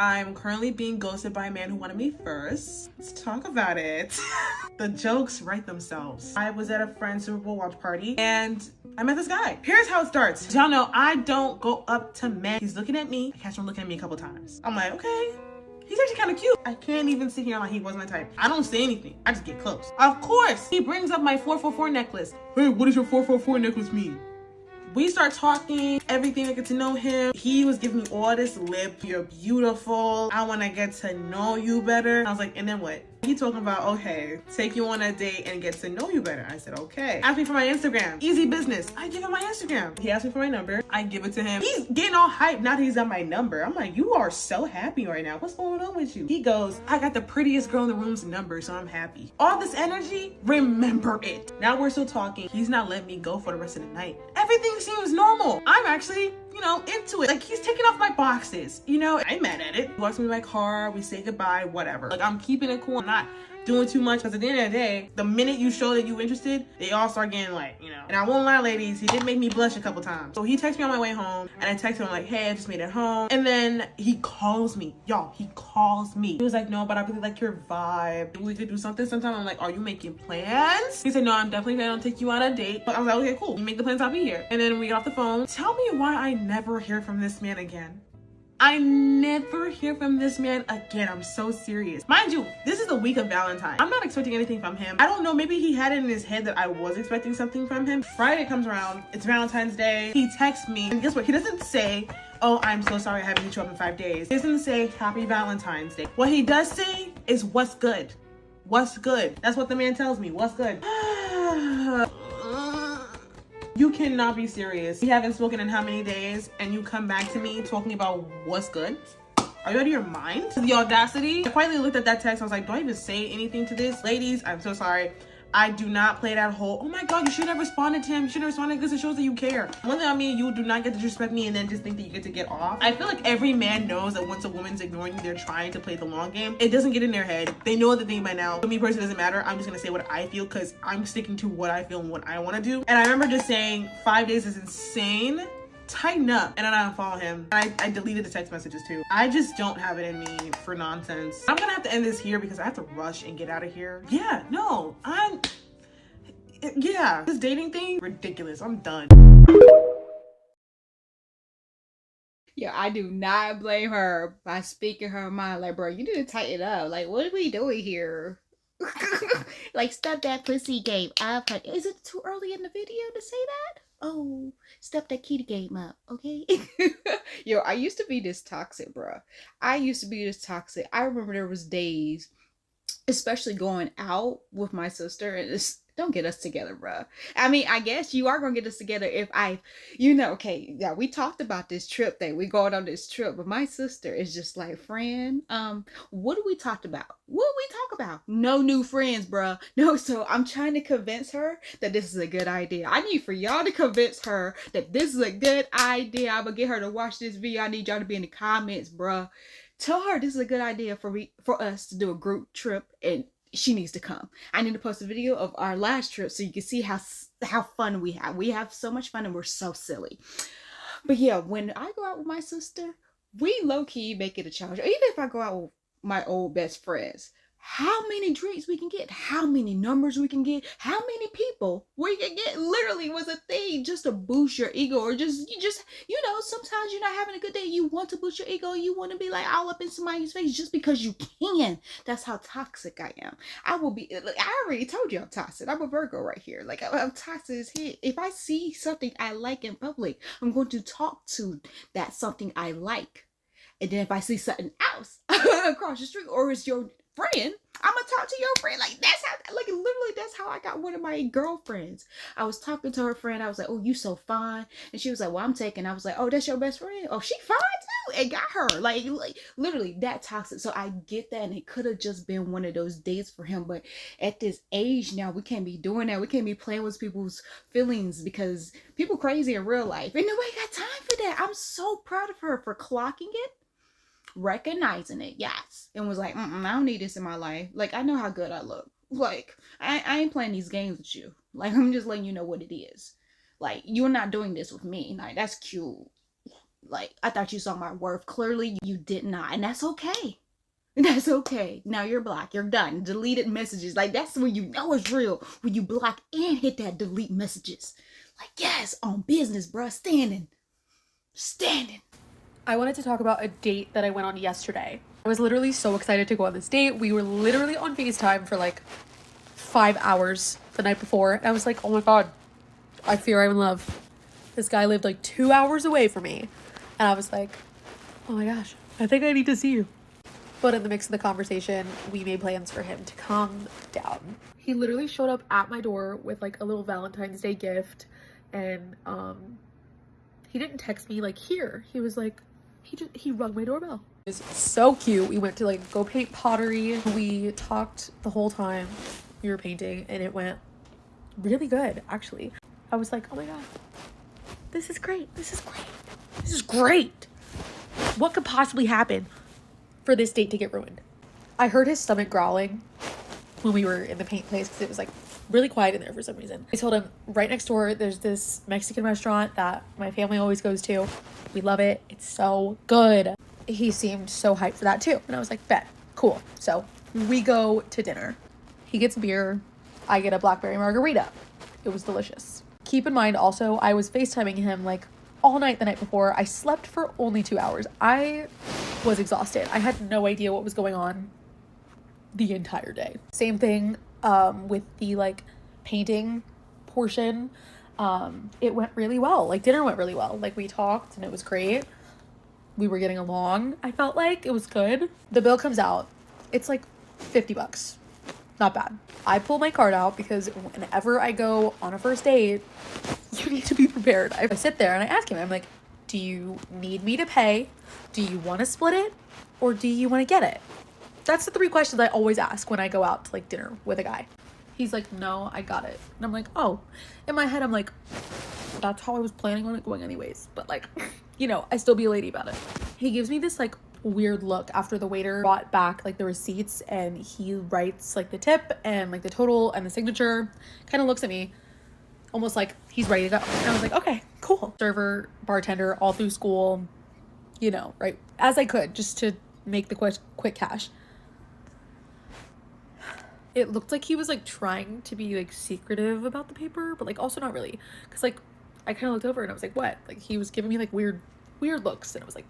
I'm currently being ghosted by a man who wanted me first. Let's talk about it. The jokes write themselves. I was at a friend's Super Bowl watch party and I met this guy. Here's how it starts. Y'all know I don't go up to men. He's looking at me. I catch him looking at me a couple times. I'm like, okay. He's actually kind of cute. I can't even sit here like he wasn't my type. I don't say anything. I just get close. Of course, he brings up my 444 necklace. Hey, what does your 444 necklace mean? We start talking, everything. I get to know him. He was giving me all this lip. You're beautiful. I want to get to know you better. I was like, and then what? He talking about, okay, take you on a date and get to know you better. I said, okay. Ask me for my Instagram. Easy business. I give him my Instagram. He asked me for my number. I give it to him. He's getting all hyped now that he's got my number. I'm like, you are so happy right now. What's going on with you? He goes, I got the prettiest girl in the room's number, so I'm happy. All this energy, remember it. Now we're still talking. He's not letting me go for the rest of the night. Everything seems normal. I'm actually, into it. Like, he's taking off my boxes, I'm mad at it. He walks me to my car, we say goodbye, whatever. Like, I'm keeping it cool. I'm not doing too much, because at the end of the day, the minute you show that you're interested, they all start getting like, And I won't lie, ladies, he did make me blush a couple times. So he texted me on my way home, and I texted him like, hey, I just made it home. And then he calls me. Y'all, he calls me. He was like, no, but I really like your vibe. We could do something sometime. I'm like, are you making plans? He said, no, I'm definitely gonna take you on a date. But I was like, okay, cool. You make the plans, I'll be here. And then we get off the phone. Tell me why I never hear from this man again. I never hear from this man again. I'm so serious. Mind you, this is the week of Valentine's. I'm not expecting anything from him. I don't know, maybe he had it in his head that I was expecting something from him. Friday comes around, it's Valentine's Day. He texts me, and guess what? He doesn't say, oh, I'm so sorry I haven't hit you up in 5 days. He doesn't say happy Valentine's Day. What he does say is what's good. What's good? That's what the man tells me. What's good? You cannot be serious. We haven't spoken in how many days, and you come back to me talking about what's good? Are you out of your mind? The audacity. I quietly looked at that text. I was like, do I even say anything to this? Ladies, I'm so sorry. I do not play that whole, oh my God, you should have responded to him. You should have responded because it shows that you care. One thing I mean, you do not get to disrespect me and then just think that you get to get off. I feel like every man knows that once a woman's ignoring you, they're trying to play the long game. It doesn't get in their head. They know the thing by now. For me personally, it doesn't matter. I'm just gonna say what I feel because I'm sticking to what I feel and what I want to do. And I remember just saying 5 days is insane. Tighten up. And then I unfollow him. I deleted the text messages too. I just don't have it in me for nonsense. I'm gonna have to end this here because I have to rush and get out of here. Yeah, no, yeah, this dating thing, ridiculous. I'm done. Yeah, I do not blame her by speaking her mind. Like, bro, you need to tighten up. Like, what are we doing here? Like, step that pussy game up. Is it too early in the video to say that? Oh, step that kitty game up, okay? Yo, I used to be this toxic, bro. I used to be this toxic. I remember there was days, especially going out with my sister, and it's, don't get us together, bro. I mean, I guess you are gonna get us together if okay, yeah, we talked about this trip thing. We going on this trip, but my sister is just like, friend, what do we talk about? What do we talk about? No new friends, bro. No, so I'm trying to convince her that this is a good idea. I need for y'all to convince her that this is a good idea. I'm gonna get her to watch this video. I need y'all to be in the comments, bro. Tell her this is a good idea for us to do a group trip, and she needs to come. I need to post a video of our last trip so you can see how fun we have. We have so much fun and we're so silly. But yeah, when I go out with my sister, we low-key make it a challenge. Even if I go out with my old best friends, how many drinks we can get, how many numbers we can get, how many people we can get literally was a thing just to boost your ego, or just sometimes you're not having a good day, you want to boost your ego, you want to be like all up in somebody's face just because you can. That's how toxic I am. I already told you I'm toxic. I'm a Virgo right here. Like, I'm toxic as hell. If I see something I like in public, I'm going to talk to that something I like. And then if I see something else across the street, or it's your friend, I'm gonna talk to your friend. Like, that's how, like, literally that's how I got one of my girlfriends. I was talking to her friend. I was like, oh, you so fine. And she was like, well, I'm taking. I was like, oh, that's your best friend? Oh, she fine too. And got her. Like literally that toxic. So I get that. And it could have just been one of those dates for him. But at this age now, we can't be doing that. We can't be playing with people's feelings because people crazy in real life. And nobody got time for that. I'm so proud of her for clocking it, recognizing it, yes, and was like, I don't need this in my life. Like, I know how good I look. Like, I ain't playing these games with you. Like, I'm just letting you know what it is. Like, you're not doing this with me. Like, that's cute. Like, I thought you saw my worth. Clearly, you did not. And that's okay. That's okay. Now you're blocked. You're done. Deleted messages. Like, that's when you know it's real. When you block and hit that delete messages. Like, yes, on business, bruh. Standing. I wanted to talk about a date that I went on yesterday. I was literally so excited to go on this date. We were literally on FaceTime for like 5 hours the night before. And I was like, oh my God, I fear I'm in love. This guy lived like 2 hours away from me. And I was like, oh my gosh, I think I need to see you. But in the mix of the conversation, we made plans for him to come down. He literally showed up at my door with like a little Valentine's Day gift. And he didn't text me like here. He was like, he rung my doorbell. It was so cute. We went to like go paint pottery. We talked the whole time we were painting and it went really good, actually. I was like, oh my God, this is great. This is great. This is great. What could possibly happen for this date to get ruined? I heard his stomach growling when we were in the paint place because it was like really quiet in there for some reason. I told him right next door there's this Mexican restaurant that my family always goes to. We love it. It's so good. He seemed so hyped for that too. And I was like, bet, cool. So we go to dinner. He gets beer. I get a blackberry margarita. It was delicious. Keep in mind also, I was FaceTiming him like all night the night before. I slept for only 2 hours. I was exhausted. I had no idea what was going on the entire day. Same thing with the like painting portion. It went really well. Like dinner went really well. Like we talked and it was great. We were getting along. I felt like it was good. The bill comes out. It's like $50. Not bad. I pull my card out because whenever I go on a first date, you need to be prepared. I sit there and I ask him, I'm like, do you need me to pay? Do you want to split it? Or do you want to get it? That's the 3 questions I always ask when I go out to like dinner with a guy. He's like, no, I got it. And I'm like, oh. In my head, I'm like, that's how I was planning on it going anyways. But like, you know, I still be a lady about it. He gives me this like weird look after the waiter brought back like the receipts and he writes like the tip and like the total and the signature. Kind of looks at me almost like he's ready to go. And I was like, okay, cool. Server, bartender, all through school, you know, right? As I could just to make the quick cash. It looked like he was like trying to be like secretive about the paper, but like also not really. Cause like I kind of looked over and I was like, what? Like he was giving me like weird looks and I was like,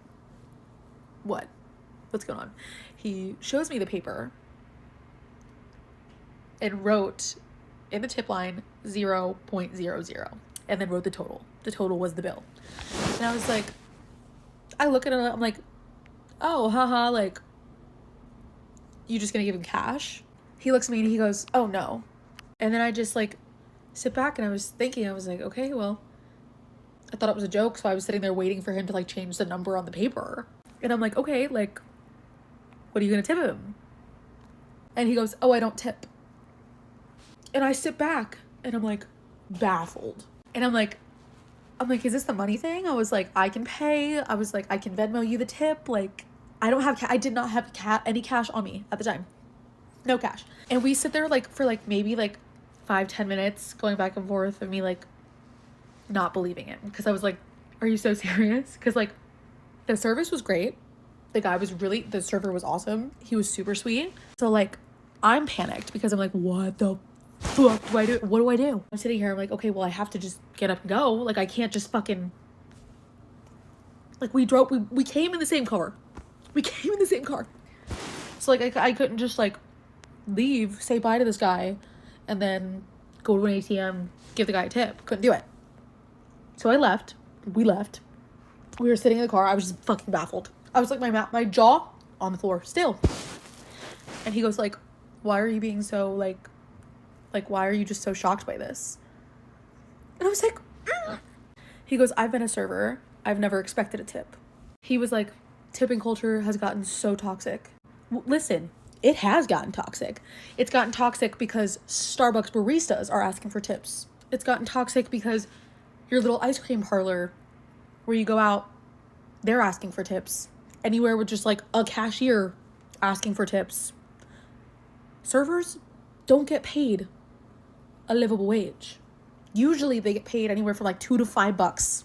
what's going on? He shows me the paper and wrote in the tip line 0.00 and then wrote the total. The total was the bill. And I was like, I look at it, I'm like, oh, haha, like, you just gonna give him cash? He looks at me and he goes, oh no. And then I just like sit back and I was thinking, I was like, okay, well, I thought it was a joke. So I was sitting there waiting for him to like change the number on the paper. And I'm like, okay, like, what are you gonna tip him? And he goes, oh, I don't tip. And I sit back and I'm like baffled. And I'm like, is this the money thing? I was like, I can pay. I was like, I can Venmo you the tip. Like, I don't have, I did not have any cash on me at the time. No cash. And we sit there like for like maybe like 5-10 minutes going back and forth of me like not believing it. Because I was like, are you so serious? Because like the service was great. The server was awesome. He was super sweet. So like I'm panicked because I'm like, what the fuck do I do? What do I do? I'm sitting here, I'm like, okay, well, I have to just get up and go. Like I can't just fucking, like we came in the same car. So like I couldn't just like leave, say bye to this guy, and then go to an ATM, give the guy a tip. Couldn't do it. So I left. We left. We were sitting in the car. I was just fucking baffled. I was like, my jaw on the floor still. And he goes like, why are you being so like why are you just so shocked by this? And I was like, He goes, I've been a server. I've never expected a tip. He was like, tipping culture has gotten so toxic. Listen, it has gotten toxic. It's gotten toxic because Starbucks baristas are asking for tips. It's gotten toxic because your little ice cream parlor where you go out, they're asking for tips. Anywhere with just like a cashier asking for tips. Servers don't get paid a livable wage. Usually they get paid anywhere from like $2 to $5.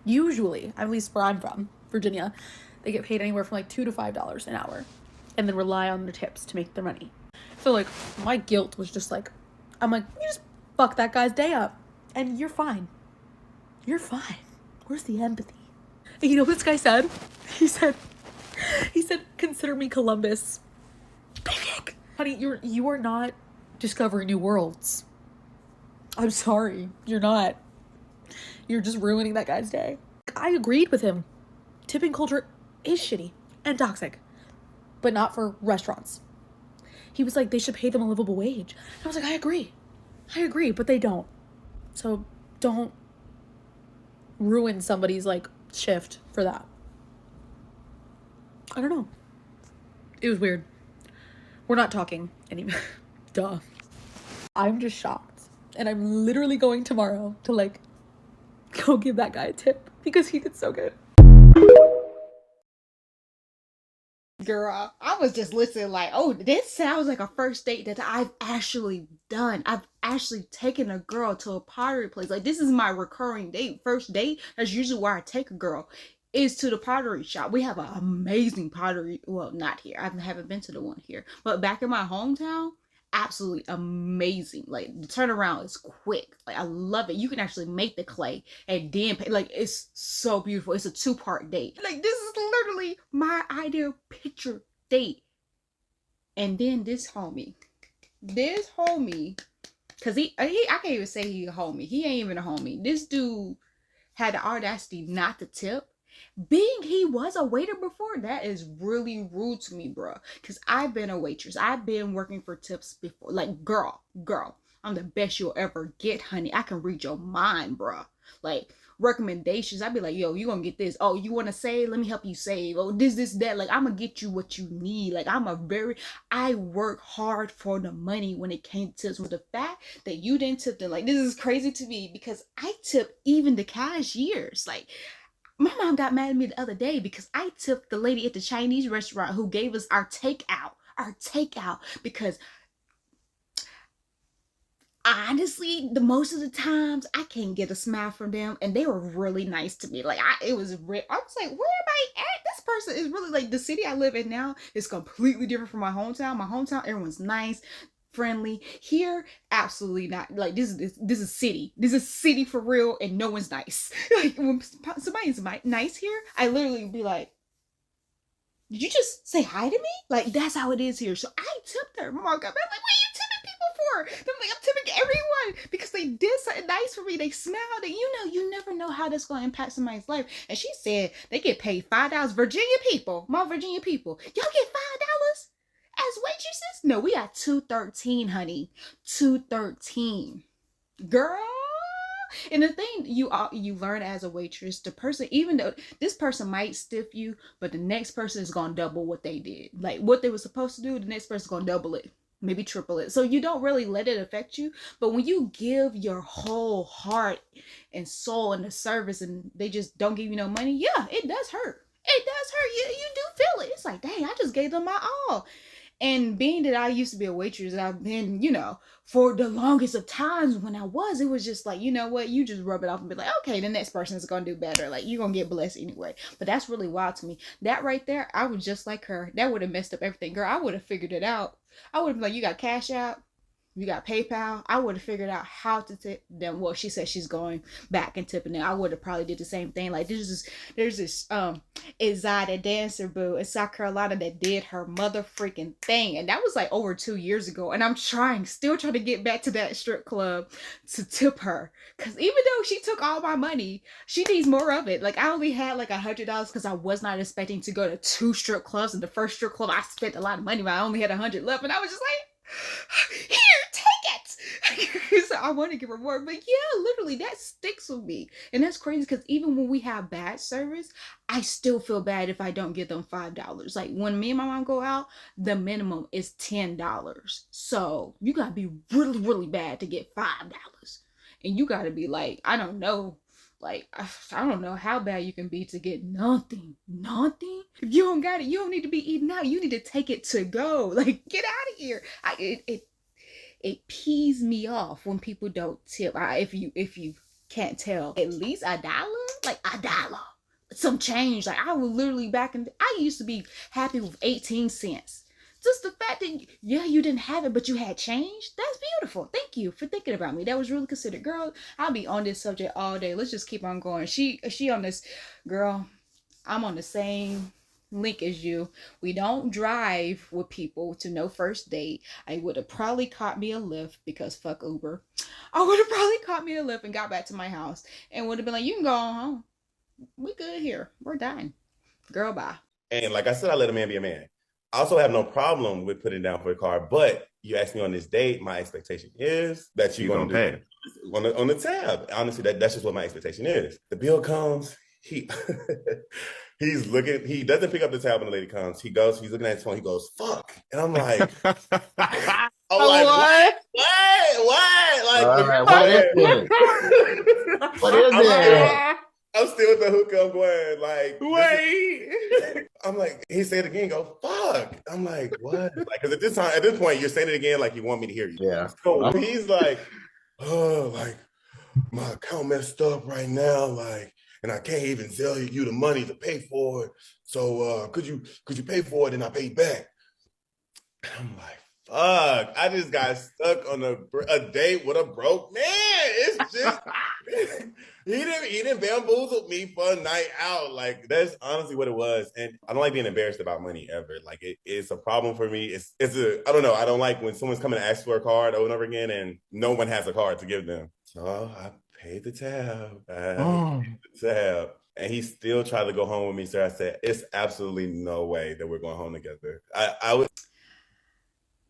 Usually, at least where I'm from, Virginia, they get paid anywhere from like $2 to $5 an hour and then rely on their tips to make their money. So like my guilt was just like, I'm like, you just fuck that guy's day up and you're fine. You're fine. Where's the empathy? And you know what this guy said? He said, consider me Columbus. Honey, you are not discovering new worlds. I'm sorry, you're not. You're just ruining that guy's day. I agreed with him. Tipping culture is shitty and toxic, but not for restaurants. He was like, they should pay them a livable wage. And I was like, I agree, but they don't. So don't ruin somebody's like shift for that. I don't know. It was weird. We're not talking anymore. Duh. I'm just shocked. And I'm literally going tomorrow to like go give that guy a tip because he did so good. Girl, I was just listening like, oh, this sounds like a first date that I've actually done. I've actually taken a girl to a pottery place. Like, this is my recurring date. First date, that's usually where I take a girl, is to the pottery shop. We have an amazing pottery. Well, not here. I haven't been to the one here. But back in my hometown, absolutely amazing. Like, the turnaround is quick. Like, I love it. You can actually make the clay and then pay. Like, it's so beautiful. It's a 2-part date. Like, this is literally my ideal picture date. And then this homie, because I can't even say he a homie. He ain't even a homie. This dude had the audacity not to tip. Being he was a waiter before, that is really rude to me, bro. Because I've been a waitress. I've been working for tips before. Like, girl, I'm the best you'll ever get, honey. I can read your mind, bro. Like, recommendations, I'd be like, yo, you gonna get this. Oh, you want to save? Let me help you save. Oh, this, that. Like, I'm gonna get you what you need. Like, I work hard for the money when it came to tips. With the fact that you didn't tip them, like, this is crazy to me because I tip even the cashiers. Like, my mom got mad at me the other day because I tipped the lady at the Chinese restaurant who gave us our takeout because honestly, the most of the times I can't get a smile from them, and they were really nice to me. Like, I was like, where am I at? This person is really, like, the city I live in now is completely different from my hometown. My hometown, everyone's nice, friendly. Here, absolutely not. Like, this is city. This is city for real, and no one's nice. Like, when somebody's nice here, I literally be like, did you just say hi to me? Like, that's how it is here. So I tipped her. My mom got back like, what are you tipping people for? And I'm like, I'm tipping everyone because they did something nice for me. They smiled, and you never know how that's going to impact somebody's life. And she said they get paid $5. Virginia people, y'all get $5 as waitresses? No, we got $2.13, honey. $2.13, girl. And the thing you learn as a waitress, the person, even though this person might stiff you, but the next person is gonna double what they did. Like, what they were supposed to do, the next person's gonna double it, maybe triple it. So you don't really let it affect you. But when you give your whole heart and soul in the service and they just don't give you no money, yeah, it does hurt. It does hurt. You do feel it. It's like, dang, I just gave them my all. And being that I used to be a waitress, I've been, for the longest of times when it was just like, you know what, you just rub it off and be like, okay, the next person is going to do better. Like, you're going to get blessed anyway. But that's really wild to me. That right there, I was just like her. That would have messed up everything. Girl, I would have figured it out. I would have been like, you got Cash App? You got PayPal? I would have figured out how to tip them. Well, she said she's going back and tipping them. I would have probably did the same thing. Like, there's this Izada dancer boo in South Carolina that did her mother freaking thing, and that was like over 2 years ago. And I'm still trying to get back to that strip club to tip her, because even though she took all my money, she needs more of it. Like, I only had like $100 because I was not expecting to go to 2 strip clubs, and the first strip club I spent a lot of money, but I only had 100 left, and I was just like, here, take it. So I want to give her more, but yeah, literally that sticks with me. And that's crazy because even when we have bad service, I still feel bad if I don't give them $5. Like, when me and my mom go out, the minimum is $10. So you gotta be really, really bad to get $5. And you gotta be like, I don't know how bad you can be to get nothing. If you don't got it, you don't need to be eating out. You need to take it to go. Like, get out of here. It pees me off when people don't tip. If you can't tell, at least $1. like $1, some change. Like I was literally I used to be happy with 18 cents. Just the fact that, yeah, you didn't have it, but you had change. That's beautiful. Thank you for thinking about me. That was really considered. Girl, I'll be on this subject all day. Let's just keep on going. She on this, girl, I'm on the same link as you. We don't drive with people to no first date. I would have probably caught me a Lyft because fuck Uber. I would have probably caught me a Lyft and got back to my house and would have been like, you can go on home. We good here. We're done. Girl, bye. And like I said, I let a man be a man. I also have no problem with putting down for a car, but you asked me on this date, my expectation is that you're going to pay on the tab. Honestly, that's just what my expectation is. The bill comes, he's looking, he doesn't pick up the tab when the lady comes. He's looking at his phone, he goes, fuck. And I'm like, what? Like, what is it? What is it? I'm still with the hookah. I'm going like, wait. I'm like, he said it again. Go fuck. I'm like, what? Like, because at this point, you're saying it again like you want me to hear you. Yeah. So he's like, oh, like my account messed up right now, like, and I can't even tell you the money to pay for it. So could you pay for it and I pay back? And I'm like, fuck, I just got stuck on a date with a broke man. It's just he didn't bamboozle me for a night out. Like, that's honestly what it was. And I don't like being embarrassed about money ever. Like, it's a problem for me. I don't know. I don't like when someone's coming to ask for a card over and over again and no one has a card to give them. So I paid the tab. And he still tried to go home with me. So I said, it's absolutely no way that we're going home together. I would.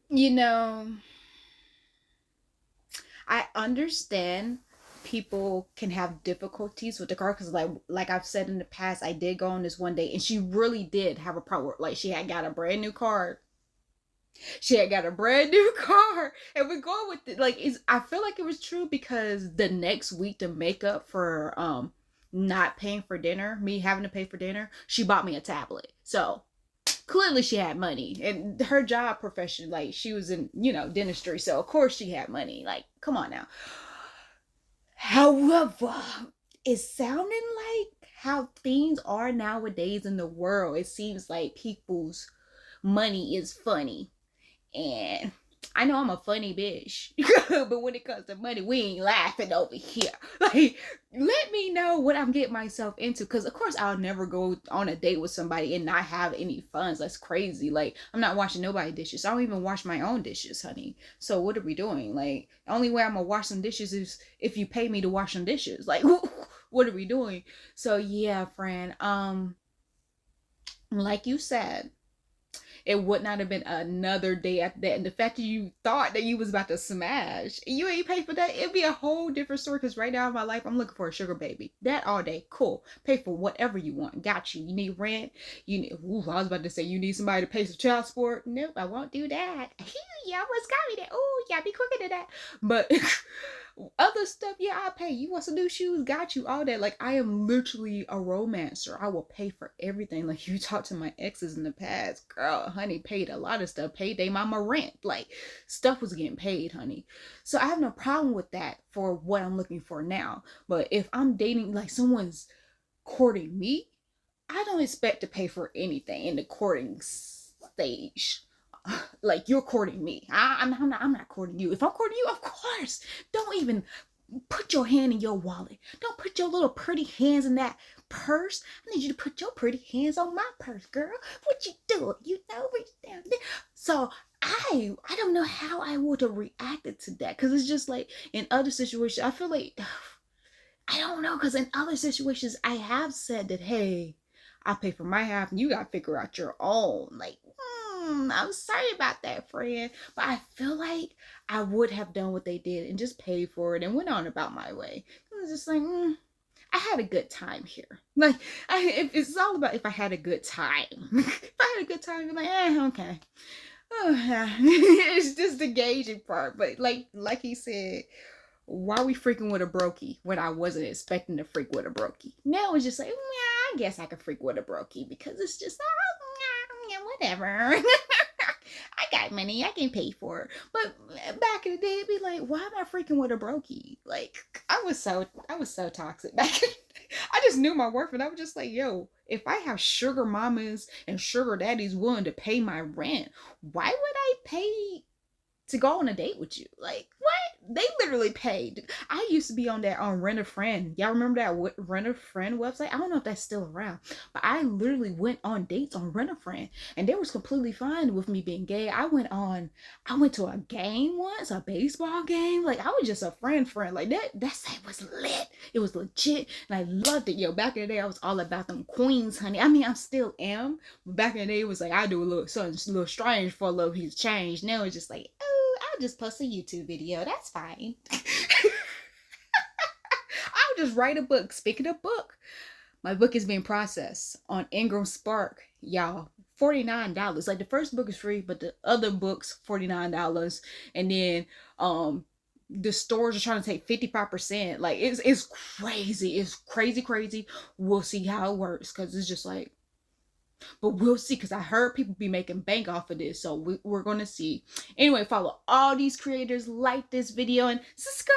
You know, I understand people can have difficulties with the car because like I've said in the past, I did go on this one day and she really did have a problem. Like she had got a brand new car. And we're going with it. Like, I feel like it was true because the next week to make up for not paying for dinner, me having to pay for dinner, she bought me a tablet. So clearly she had money, and her job profession, like she was in, dentistry. So of course she had money. Like, come on now. However, it's sounding like how things are nowadays in the world. It seems like people's money is funny. And I know I'm a funny bitch, but when it comes to money, we ain't laughing over here. Like, let me know what I'm getting myself into. Because, of course, I'll never go on a date with somebody and not have any funds. That's crazy. Like, I'm not washing nobody's dishes. I don't even wash my own dishes, honey. So what are we doing? Like, the only way I'm going to wash some dishes is if you pay me to wash some dishes. Like, what are we doing? So, yeah, friend. Like you said, it would not have been another day after that. And the fact that you thought that you was about to smash, you ain't pay for that, it'd be a whole different story. Because right now in my life, I'm looking for a sugar baby. That all day, cool. Pay for whatever you want. Got you. You need rent. I was about to say you need somebody to pay some child support. Nope, I won't do that. You almost got me there. Oh, yeah, be quicker than that. But other stuff, yeah, I'll pay. You want some new shoes? Got you. All that. Like, I am literally a romancer. I will pay for everything. Like, you talked to my exes in the past. Girl, honey, paid a lot of stuff. Paid they mama rent. Like, stuff was getting paid, honey. So I have no problem with that for what I'm looking for now. But if I'm dating, like, someone's courting me, I don't expect to pay for anything in the courting stage. Like, you're courting me. I'm not courting you. If I'm courting you, of course, don't even put your hand in your wallet. Don't put your little pretty hands in that purse. I need you to put your pretty hands on my purse, girl. What you doing? Reach down there. So I don't know how I would have reacted to that, because it's just like in other situations, I feel like, I don't know, because in other situations I have said that, hey, I pay for my half and you gotta figure out your own. Like, I'm sorry about that, friend, but I feel like I would have done what they did and just paid for it and went on about my way. I was just like, I had a good time here. Like, it's all about if I had a good time. If I had a good time, I'd be like, okay. Oh, yeah. It's just the gauging part. But like he said, why we freaking with a brokey when I wasn't expecting to freak with a brokey? Now it's just like, I guess I could freak with a brokey because it's just, whatever. I got money, I can pay for it. But back in the day, it'd be like, why am I freaking with a brokey? Like, I was so toxic back in the day. I I just knew my worth, and I was just like, yo, if I have sugar mamas and sugar daddies willing to pay my rent, why would I pay to go on a date with you? Like, what? They literally paid. I used to be on that on Rent a Friend. Y'all remember that Rent a Friend website? I don't know if that's still around, but I literally went on dates on Rent a Friend, and they was completely fine with me being gay. I went to a game once, a baseball game. Like, I was just a friend. Like, that site was lit. It was legit, and I loved it. Yo, back in the day, I was all about them queens, honey. I mean, I still am, but back in the day, it was like, I do a little something a little strange for a little he's changed. Now it's just like, oh, I'll just post a YouTube video. That's fine. I'll just write a book. Speaking of book, my book is being processed on Ingram Spark. Y'all, $49. Like, the first book is free, but the other books, $49. And then the stores are trying to take 55%. Like, it's crazy. It's crazy. We'll see how it works, because it's just like, but we'll see, because I heard people be making bank off of this, so we're gonna see. Anyway, follow all these creators, like this video, and subscribe.